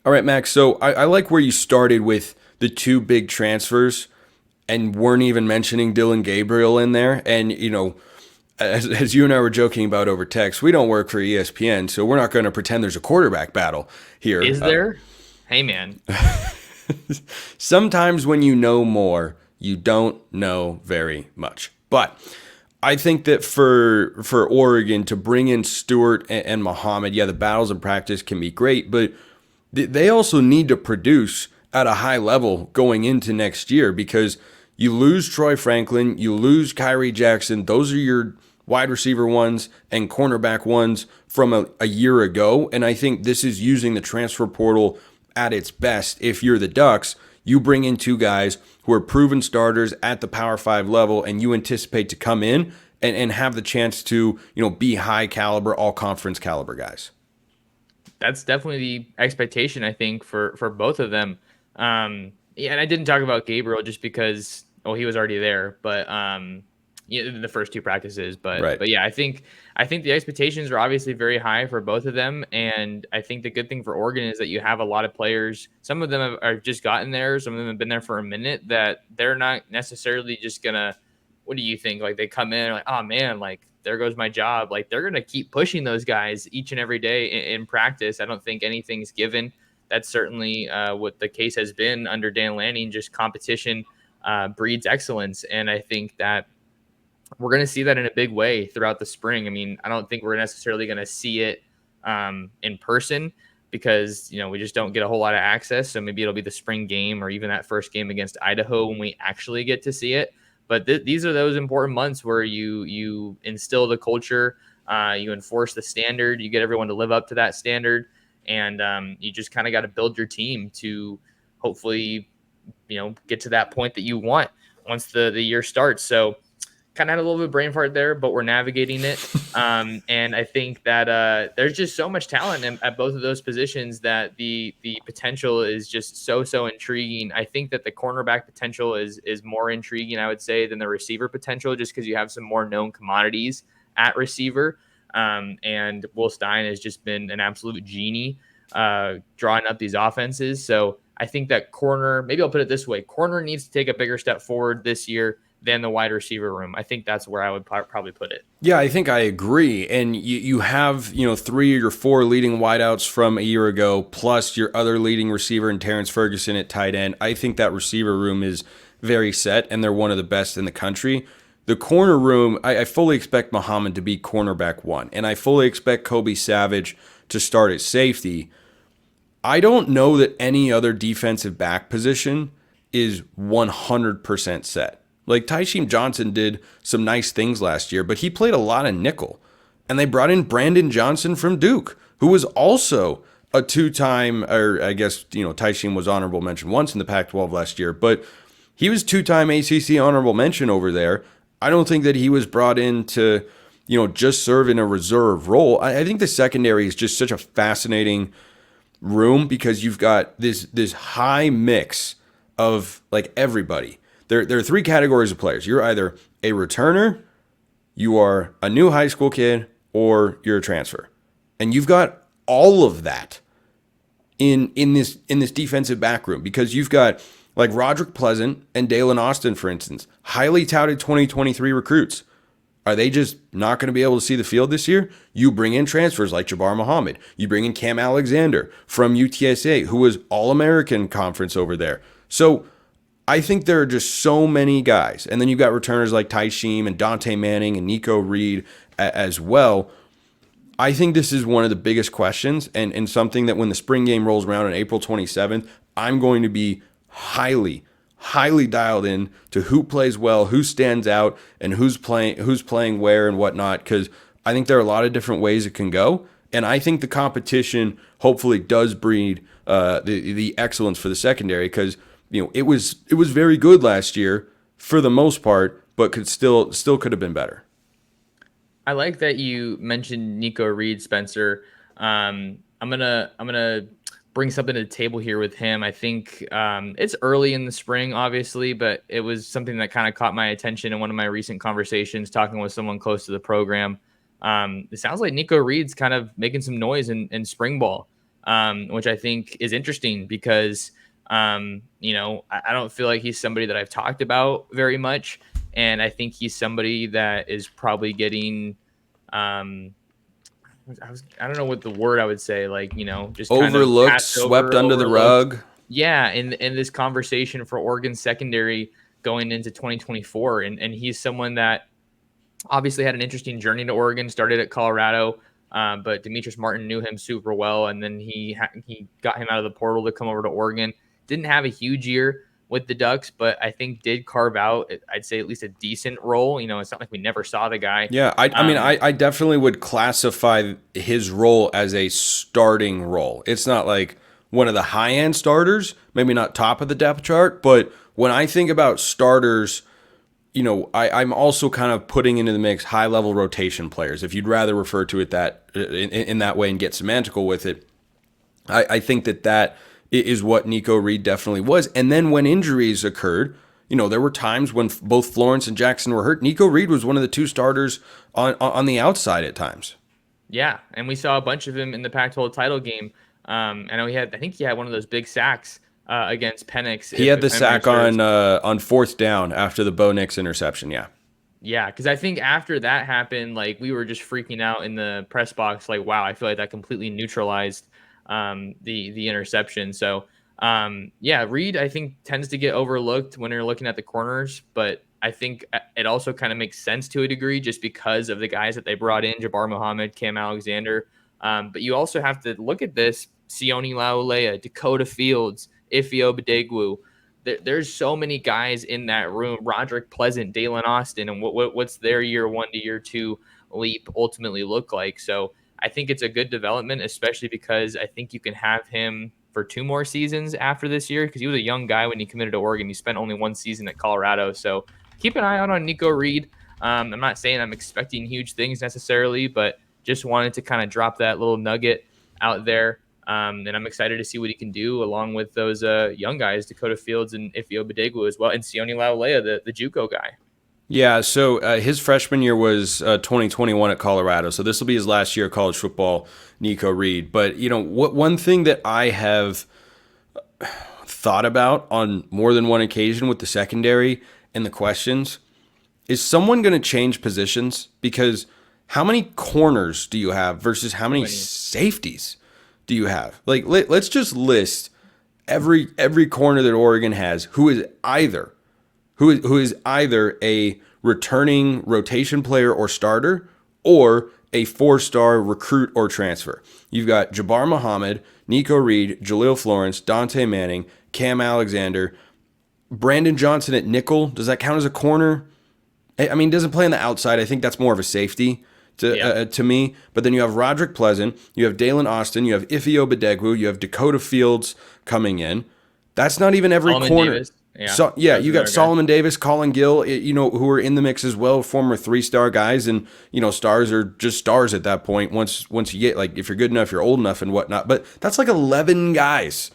All right, Max. So I like where you started with the two big transfers and weren't even mentioning Dillon Gabriel in there. And, as you and I were joking about over text, we don't work for ESPN, so we're not going to pretend there's a quarterback battle here. Is there? Hey, man. Sometimes when you know more, you don't know very much. But I think that for Oregon to bring in Stewart and Muhammad, yeah, the battles in practice can be great, but they also need to produce at a high level going into next year because you lose Troy Franklin, you lose Kyrie Jackson. Those are your wide receiver ones and cornerback ones from a year ago. And I think this is using the transfer portal at its best. If you're the Ducks, you bring in two guys who are proven starters at the Power 5 level, and you anticipate to come in and have the chance to, be high caliber, all conference caliber guys. That's definitely the expectation, I think, for both of them. Yeah, and I didn't talk about Gabriel just because he was already there, but in the first two practices. But Right. but yeah, I think the expectations are obviously very high for both of them, and I think the good thing for Oregon is that you have a lot of players. Some of them are just gotten there, some of them have been there for a minute. That they're not necessarily just gonna. What do you think? Like they come in like, oh man, like there goes my job. Like they're gonna keep pushing those guys each and every day in practice. I don't think anything's given. That's certainly what the case has been under Dan Lanning. Just competition breeds excellence, and I think that we're going to see that in a big way throughout the spring. I mean, I don't think we're necessarily going to see it in person because, we just don't get a whole lot of access. So maybe it'll be the spring game or even that first game against Idaho when we actually get to see it. But these are those important months where you instill the culture, you enforce the standard, you get everyone to live up to that standard, and you just kind of got to build your team to hopefully, get to that point that you want once the year starts. So kind of had a little bit of brain fart there, but we're navigating it. And I think that there's just so much talent at both of those positions that the potential is just so intriguing. I think that the cornerback potential is more intriguing, I would say, than the receiver potential, just because you have some more known commodities at receiver. And Will Stein has just been an absolute genie drawing up these offenses. So I think that corner, maybe I'll put it this way, corner needs to take a bigger step forward this year than the wide receiver room. I think that's where I would probably put it. Yeah, I think I agree. And you have, three or four leading wideouts from a year ago, plus your other leading receiver in Terrence Ferguson at tight end. I think that receiver room is very set, and they're one of the best in the country. The corner room, I fully expect Muhammad to be cornerback one, and I fully expect Kobe Savage to start at safety. I don't know that any other defensive back position is 100% set. Like Tysheem Johnson did some nice things last year, but he played a lot of nickel. And they brought in Brandon Johnson from Duke, who was also a two-time, or I guess, Tysheem was honorable mention once in the Pac-12 last year, but he was two-time ACC honorable mention over there. I don't think that he was brought in to, just serve in a reserve role. I think the secondary is just such a fascinating room because you've got this high mix of like everybody. There are three categories of players. You're either a returner, you are a new high school kid, or you're a transfer. And you've got all of that in this defensive back room because you've got like Roderick Pleasant and Dalen Austin, for instance, highly touted 2023 recruits. Are they just not going to be able to see the field this year? You bring in transfers like Jabbar Muhammad. You bring in Cam Alexander from UTSA, who was All-American Conference over there. So I think there are just so many guys. And then you've got returners like Tysheem and Dante Manning and Nico Reed as well. I think this is one of the biggest questions and something that when the spring game rolls around on April 27th, I'm going to be highly dialed in to who plays well, who stands out, and who's playing where and whatnot, because I think there are a lot of different ways it can go. And I think the competition hopefully does breed the excellence for the secondary because it was very good last year for the most part, but could still could have been better. I like that you mentioned Nico Reed, Spencer. I'm gonna bring something to the table here with him. I think it's early in the spring, obviously, but it was something that kind of caught my attention in one of my recent conversations, talking with someone close to the program. It sounds like Nico Reed's kind of making some noise in spring ball. which I think is interesting because, I don't feel like he's somebody that I've talked about very much. And I think he's somebody that is probably getting, um, I don't know what the word I would say, like, just kind of Overlooked, passed over, swept under the overlooked. rug. Yeah, in this conversation for Oregon secondary going into 2024, and he's someone that obviously had an interesting journey to Oregon. Started at Colorado, but Demetrius Martin knew him super well, and then he got him out of the portal to come over to Oregon. Didn't have a huge year with the Ducks, but I think did carve out, I'd say, at least a decent role. It's not like we never saw the guy. Yeah, I mean, I definitely would classify his role as a starting role. It's not like one of the high end starters, maybe not top of the depth chart, but when I think about starters, I'm also kind of putting into the mix high level rotation players. If you'd rather refer to it that in that way and get semantical with it, I think that is what Nico Reed definitely was. And then when injuries occurred, there were times when both Florence and Jackson were hurt. Nico Reed was one of the two starters on the outside at times. Yeah, and we saw a bunch of him in the Pac-12 title game. I know I think he had one of those big sacks against Penix. He had the sack on fourth down after the Bo Nix interception. Yeah. Yeah, because I think after that happened, like we were just freaking out in the press box. Like, wow, I feel like that completely neutralized the interception. So, yeah, Reed I think tends to get overlooked when you're looking at the corners, but I think it also kind of makes sense to a degree just because of the guys that they brought in: Jabbar Muhammad, Cam Alexander. But you also have to look at this: Sione Laulea, Dakota Fields, Ifeoma Badegwu. There's so many guys in that room. Roderick Pleasant, Dalen Austin, and what's their year 1 to year 2 leap ultimately look like? So I think it's a good development, especially because I think you can have him for 2 more seasons after this year, because he was a young guy when he committed to Oregon. He spent only 1 season at Colorado. So keep an eye out on Nico Reed. I'm not saying I'm expecting huge things necessarily, but just wanted to kind of drop that little nugget out there. And I'm excited to see what he can do along with those young guys, Dakota Fields and Ifeoma Badegwu as well, and Sione Laulea, the JUCO guy. Yeah, so his freshman year was 2021 at Colorado, so this will be his last year of college football, Nico Reed. But, one thing that I have thought about on more than one occasion with the secondary and the questions is someone going to change positions? Because how many corners do you have versus how many safeties do you have? Like, let's just list every corner that Oregon has who is either a returning rotation player or starter or a 4-star recruit or transfer. You've got Jabbar Muhammad, Nico Reed, Jaleel Florence, Dante Manning, Cam Alexander, Brandon Johnson at nickel. Does that count as a corner? I mean, doesn't play on the outside. I think that's more of a safety to me. But then you have Roderick Pleasant, you have Dalen Austin, you have Ifeoma Badegwu, you have Dakota Fields coming in. That's not even every Solomon corner. Davis. Yeah, so you got Solomon Davis, Colin Gill, who are in the mix as well, former 3-star guys, and stars are just stars at that point. Once you get, like, if you're good enough, you're old enough and whatnot. But that's like 11 guys.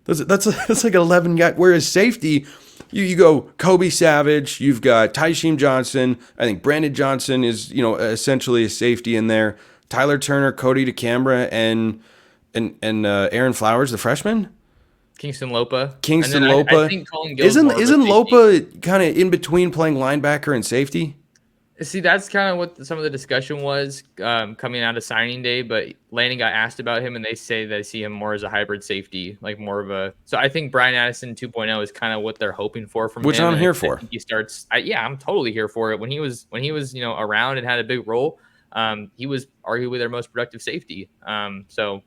That's like 11 guys. Whereas safety, you go Kobe Savage, you've got Tysheem Johnson. I think Brandon Johnson is essentially a safety in there. Tyler Turner, Cody DeCambra, and Aaron Flowers, the freshman. Kingston Lopa. I think Colin Gill isn't Lopa kind of in between playing linebacker and safety? See, that's kind of what some of the discussion was coming out of signing day, but Lanning got asked about him, and they say they see him more as a hybrid safety, like more of a. So I think Brian Addison 2.0 is kind of what they're hoping for from him. Which I'm here for. He starts. I'm totally here for it. When he was around and had a big role, he was arguably their most productive safety. So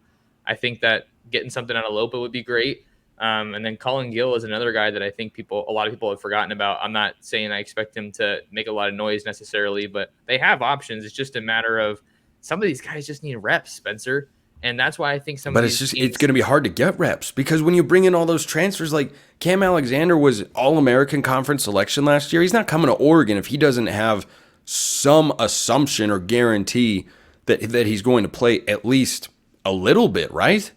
I think that getting something out of Lopa would be great. And then Colin Gill is another guy that I think a lot of people have forgotten about. I'm not saying I expect him to make a lot of noise necessarily, but they have options. It's just a matter of some of these guys just need reps, Spencer. And that's why I think it's going to be hard to get reps because when you bring in all those transfers, like Cam Alexander was All-American Conference selection last year. He's not coming to Oregon if he doesn't have some assumption or guarantee that he's going to play at least a little bit, right?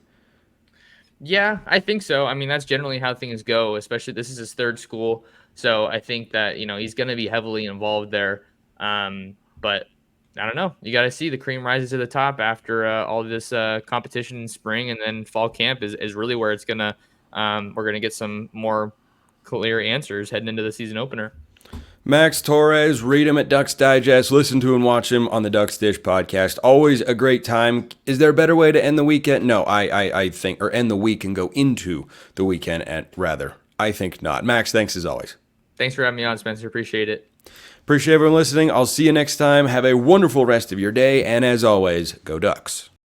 Yeah, I think so. I mean, that's generally how things go, especially this is his 3rd school. So I think that, he's going to be heavily involved there. But I don't know. You got to see the cream rises to the top after all this competition in spring, and then fall camp is really where it's gonna we're gonna get some more clear answers heading into the season opener. Max Torres, read him at Ducks Digest, listen to and watch him on the Ducks Dish podcast. Always a great time. Is there a better way to end the weekend? No, I think, or end the week and go into the weekend rather. I think not. Max, thanks as always. Thanks for having me on, Spencer. Appreciate it. Appreciate everyone listening. I'll see you next time. Have a wonderful rest of your day. And as always, go Ducks.